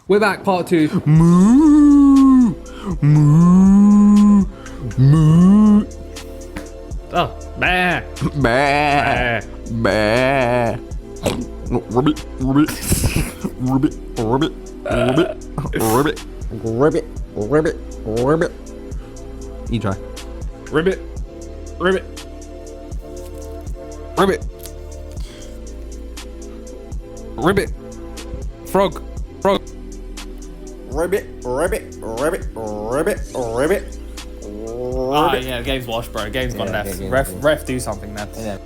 We're back, part 2. Moo, moo, moo. Oh, bear. Bear, bear. Ribbit, ribbit, ribbit, ribbit, ribbit, ribbit, ribbit, ribbit, ribbit. You try. Ribbit. Ribbit. Ribbit, Ribbit. Frog. Frog. ribbit, ribbit, ribbit, ribbit, ribbit. Ah, yeah, game's washed, bro. Game's gone left. game- Ref, do something, man. Yeah.